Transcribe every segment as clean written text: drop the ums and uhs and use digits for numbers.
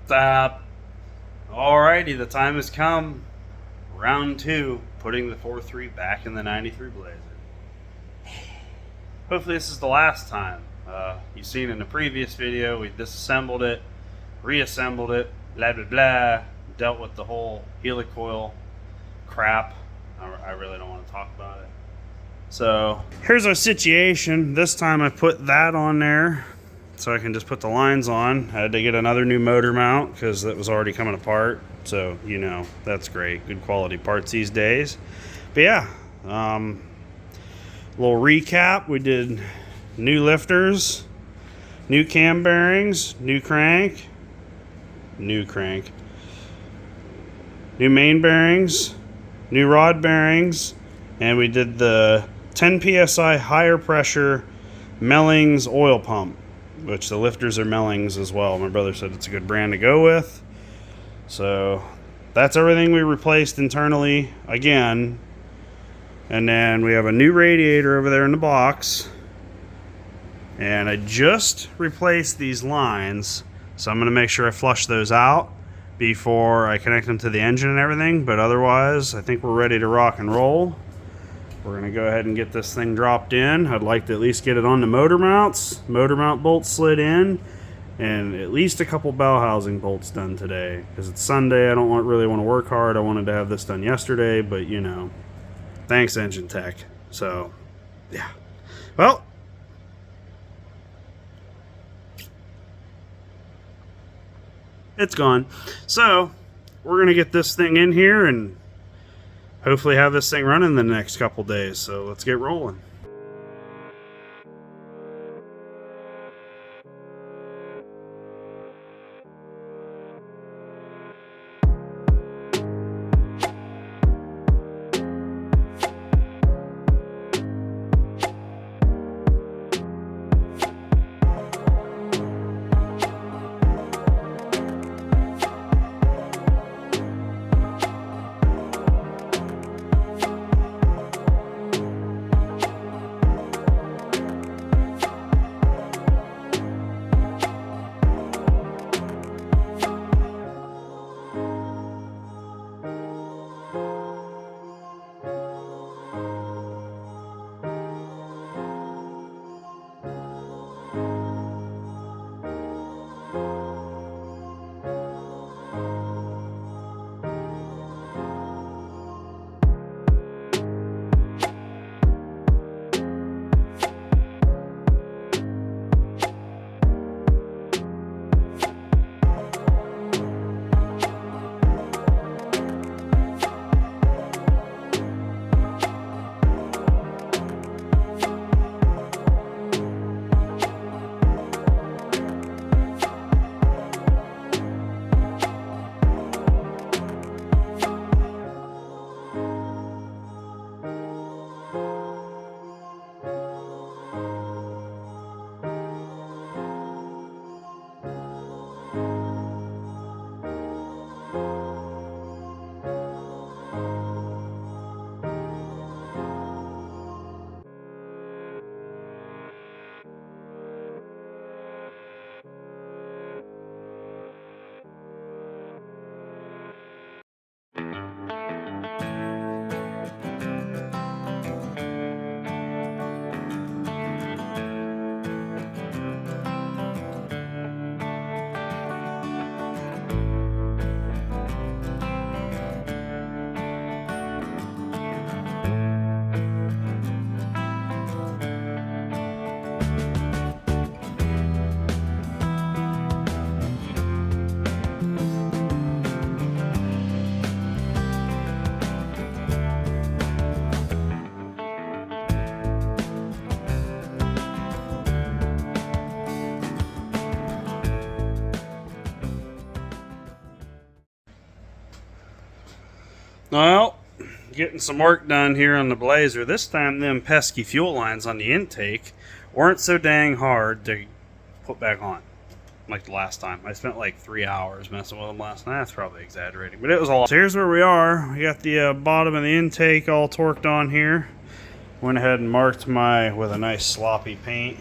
Alrighty, the time has come. Round 2, putting the 4.3 back in the 93 Blazer. Hopefully this is the last time. You've seen in the previous video, we disassembled it, reassembled it, blah blah blah, dealt with the whole helicoil crap. I really don't want to talk about it. So here's our situation. This time I put that on there so I can just put the lines on. I had to get another new motor mount because that was already coming apart. So, you know, that's great. Good quality parts these days. But yeah, little recap. We did new lifters, new cam bearings, new crank, new main bearings, new rod bearings, and we did the 10 psi higher pressure Mellings oil pump, which the lifters are Mellings as well. My brother said it's a good brand to go with. So that's everything we replaced internally again. And then we have a new radiator over there in the box. And I just replaced these lines, so I'm going to make sure I flush those out before I connect them to the engine and everything. But otherwise, I think we're ready to rock and roll. We're going to go ahead and get this thing dropped in. I'd like to at least get it on the motor mounts. Motor mount bolts slid in, and at least a couple bell housing bolts done today. Because it's Sunday, I don't really want to work hard. I wanted to have this done yesterday, but you know, thanks Engine Tech. So, yeah. Well, it's gone. So, we're going to get this thing in here and hopefully have this thing running in the next couple days. So, let's get rolling. Well, getting some work done here on the Blazer. This time them pesky fuel lines on the intake weren't so dang hard to put back on like the last time. I spent like 3 hours messing with them last night. That's probably exaggerating, but it was all. So here's where we are. We got the bottom of the intake all torqued on here. Went ahead and marked with a nice sloppy paint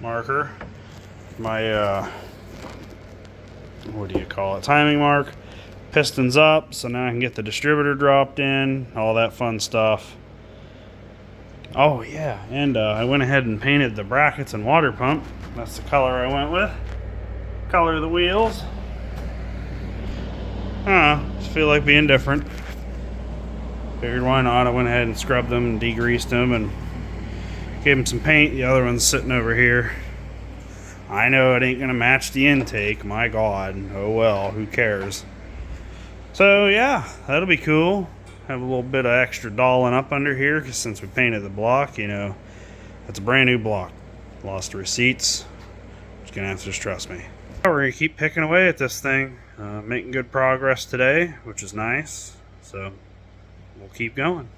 marker my what do you call it, timing mark. Pistons up, so now I can get the distributor dropped in, all that fun stuff. Oh yeah, and I went ahead and painted the brackets and water pump. That's the color I went with. Color of the wheels. Just feel like being different. Figured why not. I went ahead and scrubbed them and degreased them and gave them some paint. The other one's sitting over here. I know it ain't gonna match the intake, my god. Oh well, who cares? So yeah, that'll be cool. Have a little bit of extra dolling up under here, because since we painted the block, you know, that's a brand new block. Lost the receipts. Just gonna have to just trust me. We're gonna keep picking away at this thing, making good progress today, which is nice. So we'll keep going.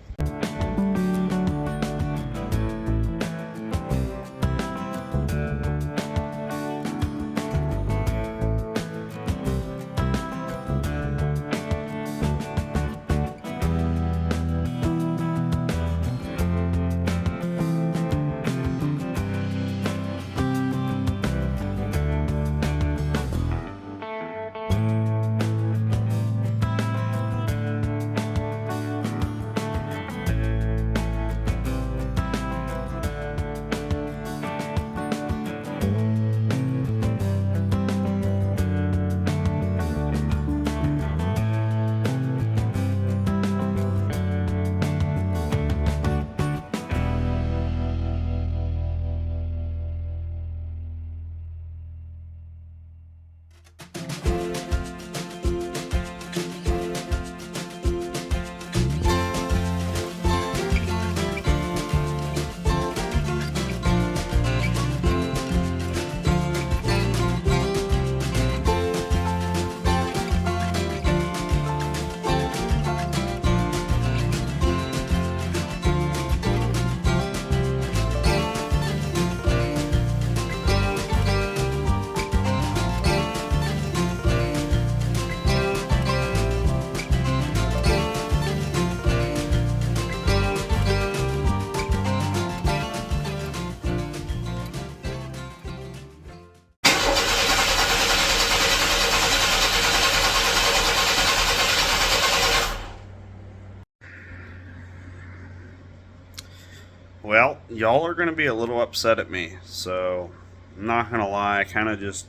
Well, y'all are going to be a little upset at me, so I'm not going to lie, I kind of just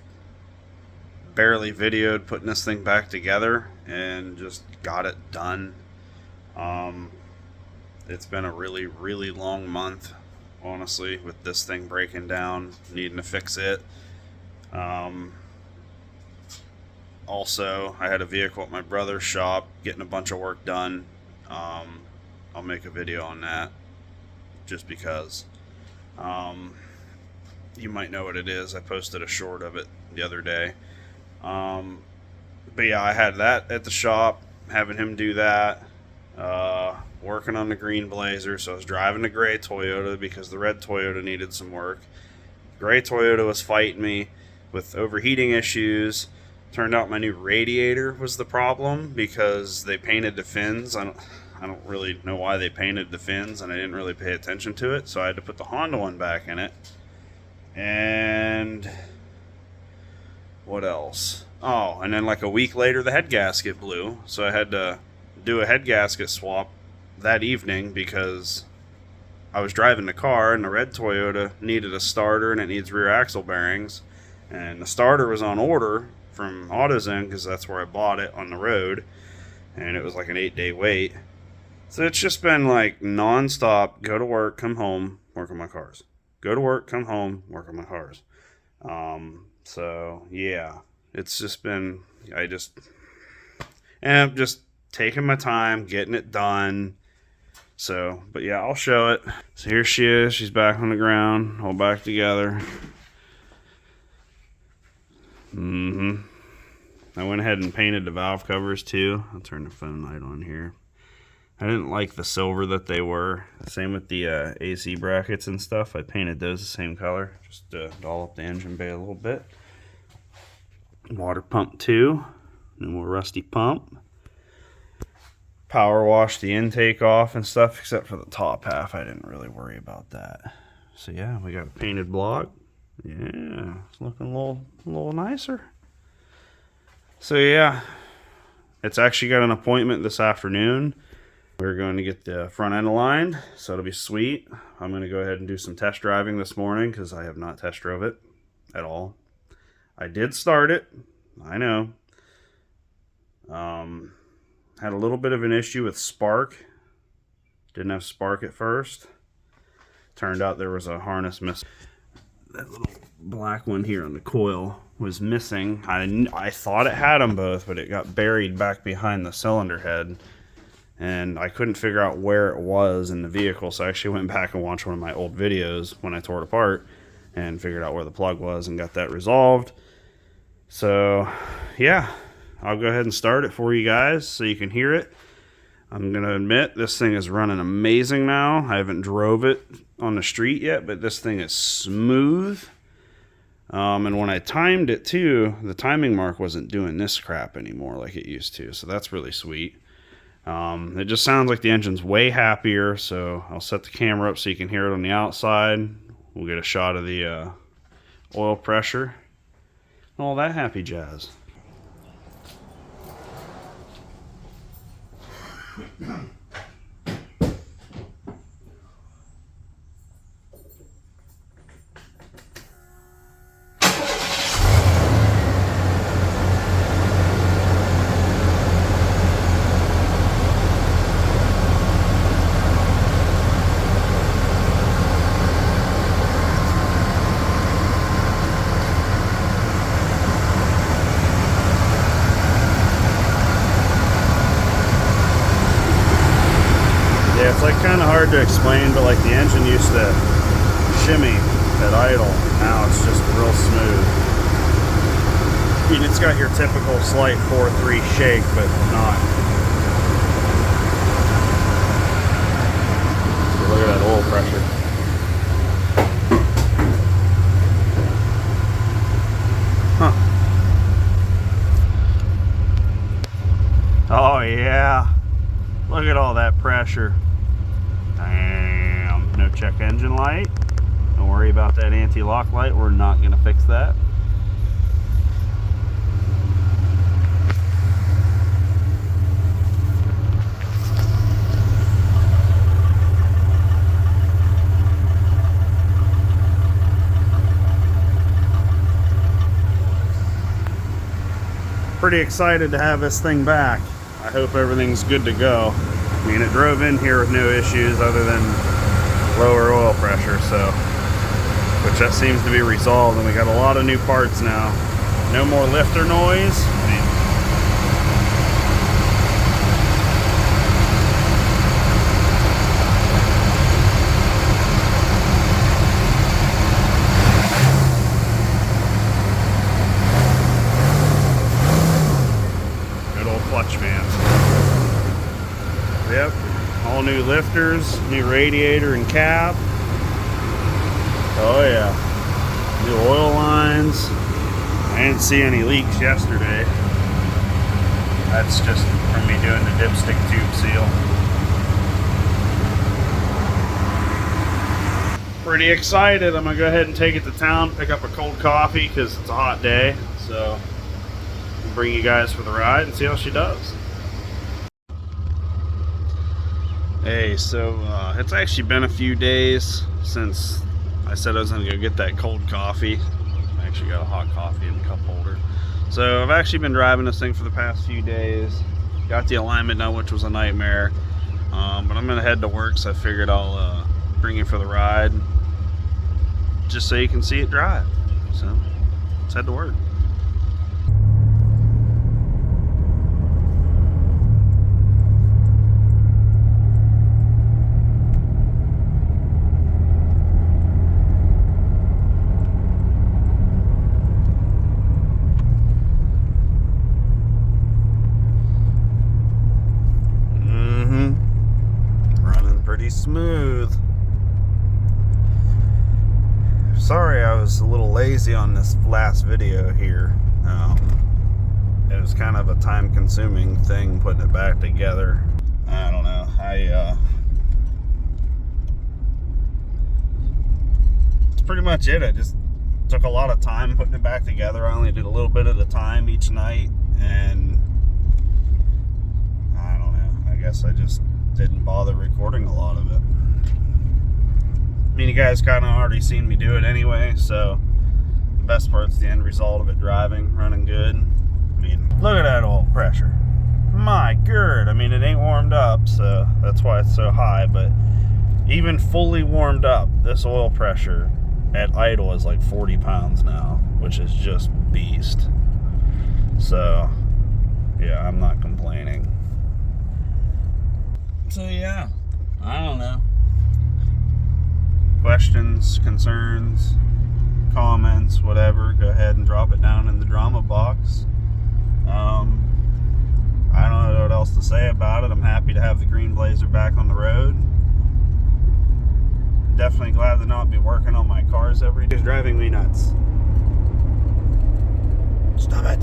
barely videoed putting this thing back together and just got it done. It's been a really, really long month, honestly, with this thing breaking down, needing to fix it. Also, I had a vehicle at my brother's shop, getting a bunch of work done. I'll make a video on that, just because. You might know what it is. I posted a short of it the other day. But yeah, I had that at the shop, having him do that, working on the green Blazer. So I was driving the gray Toyota because the red Toyota needed some work. Gray Toyota was fighting me with overheating issues. Turned out my new radiator was the problem because they painted the fins. I don't really know why they painted the fins, and I didn't really pay attention to it, so I had to put the Honda one back in it. And what else? Oh, and then like a week later the head gasket blew, so I had to do a head gasket swap that evening because I was driving the car and the red Toyota needed a starter and it needs rear axle bearings, and the starter was on order from AutoZone because that's where I bought it on the road, and it was like an 8-day wait. So it's just been like non-stop, go to work, come home, work on my cars. Go to work, come home, work on my cars. So yeah, it's just been, I'm just taking my time, getting it done. So, but yeah, I'll show it. So here she is, she's back on the ground, all back together. I went ahead and painted the valve covers too. I'll turn the phone light on here. I didn't like the silver that they were. Same with the AC brackets and stuff. I painted those the same color, just to doll up the engine bay a little bit. Water pump too. No more rusty pump. Power wash the intake off and stuff, except for the top half. I didn't really worry about that. So yeah, we got a painted block. Yeah, it's looking a little nicer. So yeah, it's actually got an appointment this afternoon. We're going to get the front end aligned, so it'll be sweet. I'm going to go ahead and do some test driving this morning because I have not test drove it at all. I did start it, I know. Had a little bit of an issue with spark. Didn't have spark at first. Turned out there was a harness missing. That little black one here on the coil was missing. I thought it had them both, but it got buried back behind the cylinder head. And I couldn't figure out where it was in the vehicle, so I actually went back and watched one of my old videos when I tore it apart and figured out where the plug was and got that resolved. So yeah, I'll go ahead and start it for you guys so you can hear it. I'm gonna admit this thing is running amazing now. I haven't drove it on the street yet, but this thing is smooth. And when I timed it too, the timing mark wasn't doing this crap anymore like it used to, so that's really sweet. It just sounds like the engine's way happier, so I'll set the camera up so you can hear it on the outside. We'll get a shot of the oil pressure, all that happy jazz. Yeah, it's like kind of hard to explain, but like the engine used to shimmy at idle. Now it's just real smooth. I mean, it's got your typical slight 4-3 shake, but not. So look at that oil pressure. Huh. Oh yeah. Look at all that pressure. Damn. No check engine light. Don't worry about that anti-lock light. We're not going to fix that. Pretty excited to have this thing back. I hope everything's good to go. I mean, it drove in here with no issues other than lower oil pressure, so, which that seems to be resolved, and we got a lot of new parts now. No more lifter noise. I mean, good old clutch fans. Yep, all new lifters, new radiator and cab. Oh yeah, new oil lines. I didn't see any leaks yesterday. That's just from me doing the dipstick tube seal. Pretty excited. I'm gonna go ahead and take it to town, pick up a cold coffee because it's a hot day. So I'll bring you guys for the ride and see how she does. Hey, so it's actually been a few days since I said I was gonna go get that cold coffee. I actually got a hot coffee in the cup holder. So I've actually been driving this thing for the past few days. Got the alignment done, which was a nightmare. But I'm gonna head to work, so I figured I'll bring you for the ride, just so you can see it drive. So let's head to work. Smooth. Sorry I was a little lazy on this last video here. It was kind of a time-consuming thing putting it back together. I don't know. That's pretty much it. I just took a lot of time putting it back together. I only did a little bit at a time each night. and I don't know, I guess I just didn't bother recording a lot of it. I mean, you guys kind of already seen me do it anyway, so the best part's the end result of it driving, running good. I mean, look at that oil pressure. My gird, I mean, it ain't warmed up, so that's why it's so high, but even fully warmed up, this oil pressure at idle is like 40 pounds now, which is just beast. So, yeah, I'm not complaining. So, yeah, I don't know. Questions, concerns, comments, whatever, go ahead and drop it down in the drama box. I don't know what else to say about it. I'm happy to have the Green Blazer back on the road. Definitely glad to not be working on my cars every day. It's driving me nuts. Stop it.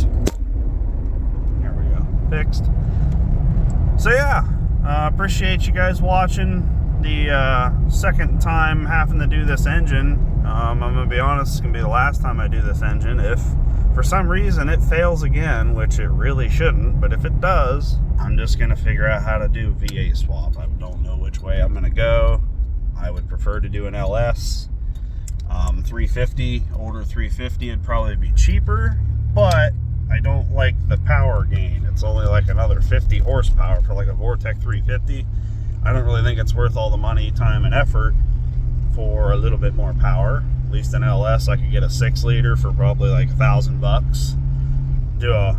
There we go. Fixed. So yeah, appreciate you guys watching the second time having to do this engine. I'm going to be honest, it's going to be the last time I do this engine. If for some reason it fails again, which it really shouldn't, but if it does, I'm just going to figure out how to do V8 swap. I don't know which way I'm going to go. I would prefer to do an LS. 350, older 350 would probably be cheaper, but I don't like the power gain. It's only like another 50 horsepower for like a Vortec 350. I don't really think it's worth all the money, time, and effort for a little bit more power. At least an LS, I could get a 6-liter for probably like $1,000. Do a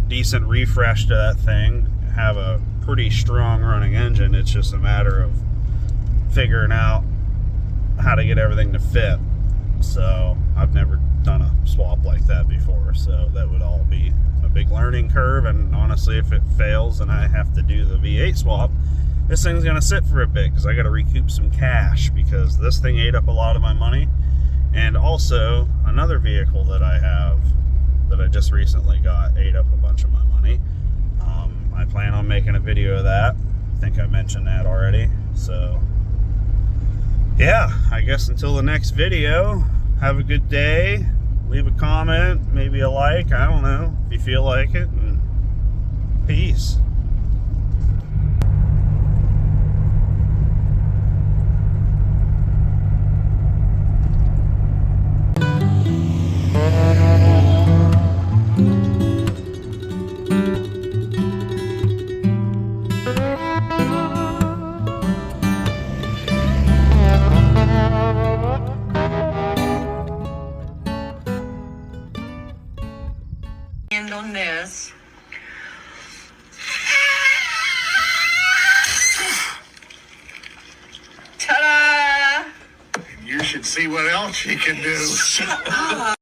decent refresh to that thing, have a pretty strong running engine. It's just a matter of figuring out how to get everything to fit. So I've never done a swap like that before, so that would all be a big learning curve. And honestly, if it fails and I have to do the V8 swap, this thing's gonna sit for a bit because I got to recoup some cash, because this thing ate up a lot of my money. And also another vehicle that I have that I just recently got ate up a bunch of my money. I plan on making a video of that. I think I mentioned that already. So yeah, I guess until the next video, have a good day. Leave a comment, maybe a like, I don't know, if you feel like it, and peace. On this. Ta-da! You should see what else she can do. Shut up.